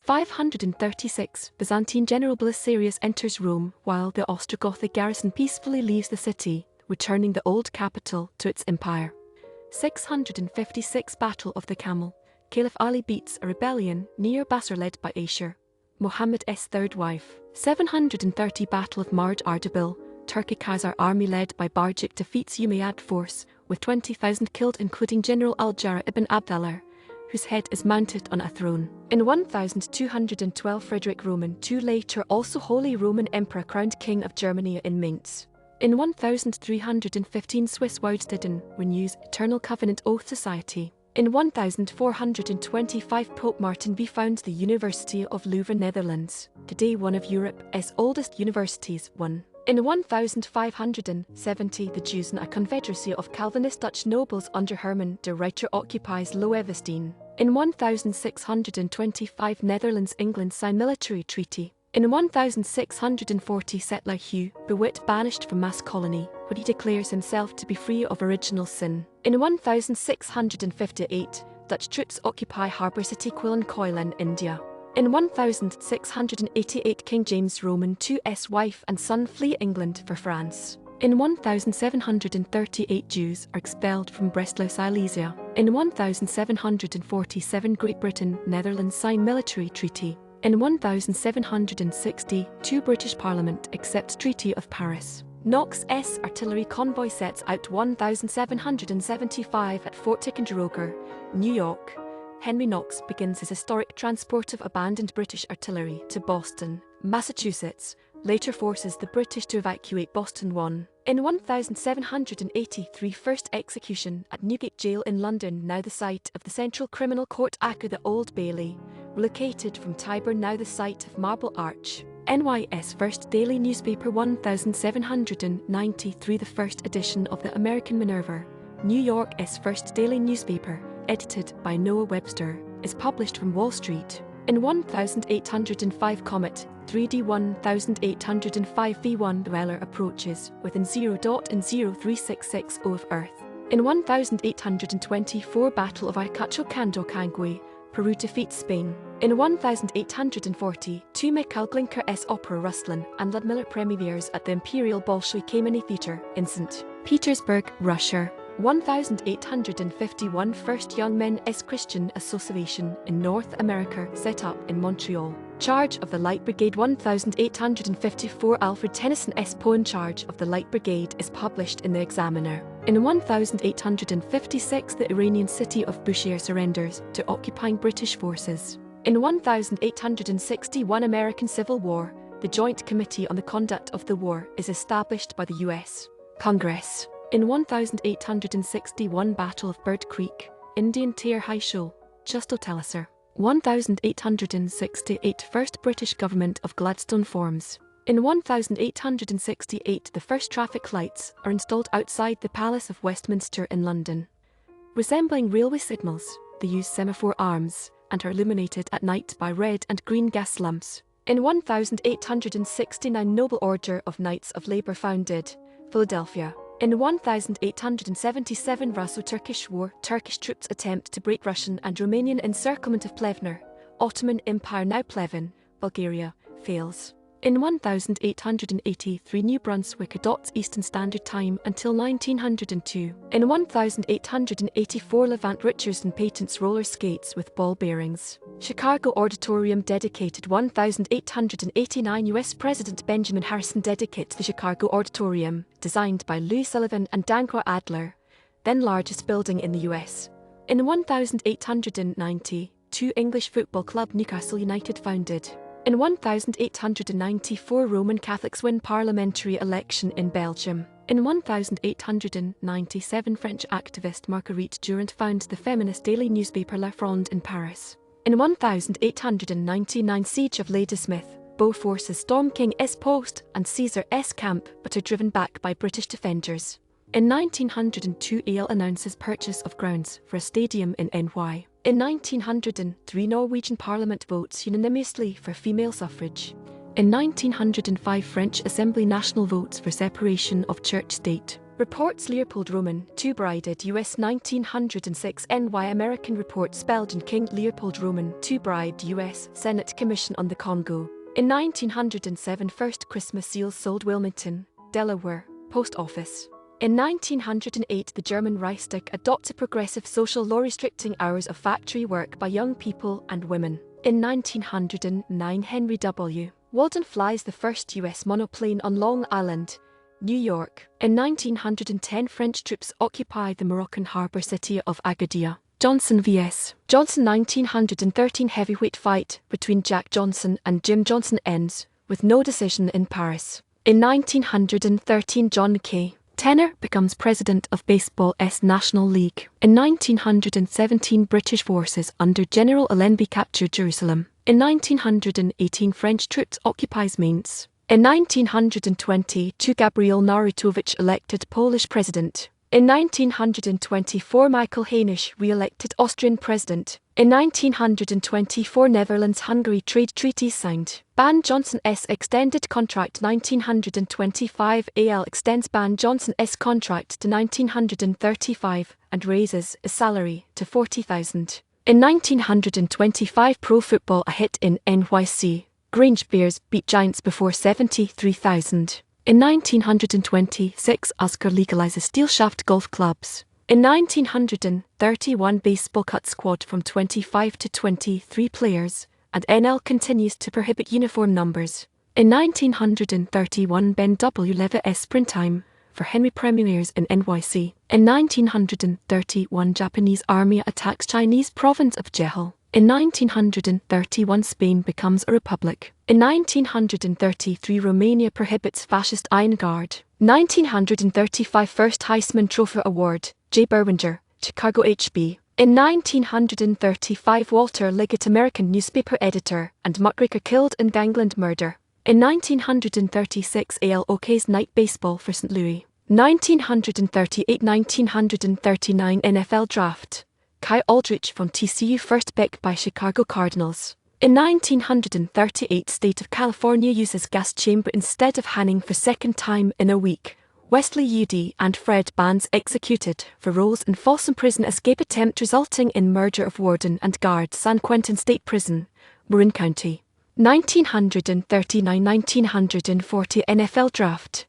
536, Byzantine General Belisarius enters Rome while the Ostrogothic garrison peacefully leaves the city, returning the old capital to its empire. 656, Battle of the Camel. Caliph Ali beats a rebellion near Basra led by Aisha, Mohammed's third wife. 730, Battle of Marj Ardabil. Turkic Khazar army led by Barjik defeats Umayyad force, with 20,000 killed including General al-Jarrah ibn Abdallah, whose head is mounted on a throne. In 1212, Frederick II, later also Holy Roman Emperor, crowned King of Germany in Mainz. In 1315, Swiss Woudsteden renews Eternal Covenant Oath Society. In 1425, Pope Martin V founds the University of Leuven, Netherlands, today one of Europe's oldest universities. In 1570, the Jews in a confederacy of Calvinist Dutch nobles under Herman de Ruyter occupies Loevestein. In 1625, Netherlands-England sign military treaty. In 1640, Settler Hugh Bewitt banished from Mass Colony, when he declares himself to be free of original sin. In 1658, Dutch troops occupy harbour city Quillacolin in India. In 1688, King James Roman II's wife and son flee England for France. In 1738, Jews are expelled from Breslau Silesia. In 1747, Great Britain, Netherlands sign military treaty. In 1762, British Parliament accepts Treaty of Paris. Knox's artillery convoy sets out 1775 at Fort Ticonderoga, New York. Henry Knox begins his historic transport of abandoned British artillery to Boston, Massachusetts, later forces the British to evacuate Boston. In 1783, first execution at Newgate Jail in London, now the site of the Central Criminal Court aka the Old Bailey, relocated from Tyburn, now the site of Marble Arch. NY's first daily newspaper 1793, the first edition of the American Minerva, New York's first daily newspaper, edited by Noah Webster, is published from Wall Street. In 1805, Comet 3D 1805 V1 Dweller approaches within 0.0366 of Earth. In 1824, Battle of Ayacucho, Candocangui, Peru defeats Spain. In 1842, Mikhail Glinka's opera Russlan and Ludmilla premieres at the Imperial Bolshoi Kamenny Theatre in St. Petersburg, Russia. 1851, First Young Men's Christian Association in North America set up in Montreal. Charge of the Light Brigade. 1854, Alfred Tennyson's poem Charge of the Light Brigade is published in the Examiner. In 1856, the Iranian city of Bushehr surrenders to occupying British forces. In 1861, American Civil War, the Joint Committee on the Conduct of the War is established by the U.S. Congress. In 1861, Battle of Bird Creek, Indian Tier High Shoal, Justotalisar. 1868, First British Government of Gladstone forms. In 1868, the first traffic lights are installed outside the Palace of Westminster in London. Resembling railway signals, they use semaphore arms and are illuminated at night by red and green gas lamps. In 1869, Noble Order of Knights of Labour founded, Philadelphia. In 1877, Russo-Turkish War, Turkish troops attempt to break Russian and Romanian encirclement of Plevna, Ottoman Empire now Pleven, Bulgaria, fails. In 1883, New Brunswick adopts Eastern Standard Time until 1902. In 1884, Levant Richardson patents roller skates with ball bearings. Chicago Auditorium dedicated. 1889, U.S. President Benjamin Harrison dedicates the Chicago Auditorium, designed by Louis Sullivan and Danquah Adler, then largest building in the U.S. In 1890, English football club Newcastle United founded. In 1894, Roman Catholics win parliamentary election in Belgium. In 1897, French activist Marguerite Durand founds the feminist daily newspaper La Fronde in Paris. In 1899, Siege of Ladysmith, Boer forces storm King's Post and Caesar's camp but are driven back by British defenders. In 1902, Yale announces purchase of grounds for a stadium in NY. In 1903, Norwegian Parliament votes unanimously for female suffrage. In 1905, French Assembly national votes for separation of church-state. Reports Leopold Roman, II Brided US 1906 NY American reports Belgian King Leopold Roman, II Bride US Senate Commission on the Congo. In 1907 First Christmas seals sold Wilmington, Delaware, Post Office. In 1908 the German Reichstag adopts a progressive social law restricting hours of factory work by young people and women. In 1909 Henry W. Walden flies the first US monoplane on Long Island, New York. In 1910 French troops occupy the Moroccan harbour city of Agadir. Johnson vs. Johnson 1913 heavyweight fight between Jack Johnson and Jim Johnson ends with no decision in Paris. In 1913 John K. Tenner becomes president of Baseball's National League. In 1917 British forces under General Allenby capture Jerusalem. In 1918 French troops occupies Mainz. In 1922 Gabriel Narutowicz elected Polish president. In 1924 Michael Hainisch re-elected Austrian president. In 1924 Netherlands-Hungary trade treaty signed. Ban Johnson's extended contract 1925 AL extends Ban Johnson's contract to 1935 and raises his salary to $40,000. In 1925 Pro Football a hit in NYC. Grange Bears beat Giants before 73,000. In 1926 Oscar legalizes steel shaft golf clubs. In 1931 baseball cut squad from 25 to 23 players, and NL continues to prohibit uniform numbers. In 1931 Ben W. Levitt sprint time for Henry premieres in NYC. In 1931 Japanese army attacks Chinese province of Jehel. In 1931 Spain becomes a republic. In 1933 Romania prohibits fascist Iron Guard. 1935 First Heisman Trophy Award, J. Berwinger, Chicago HB. In 1935 Walter Liggett American newspaper editor and muckraker killed in gangland murder. In 1936 ALOK's night baseball for St. Louis. 1938-1939 NFL Draft. Kai Aldrich from TCU first pick by Chicago Cardinals. In 1938 State of California uses gas chamber instead of hanging for second time in a week. Wesley UD and Fred Bands executed for roles in Folsom Prison escape attempt resulting in murder of warden and guard San Quentin State Prison, Marin County. 1939-1940 NFL Draft.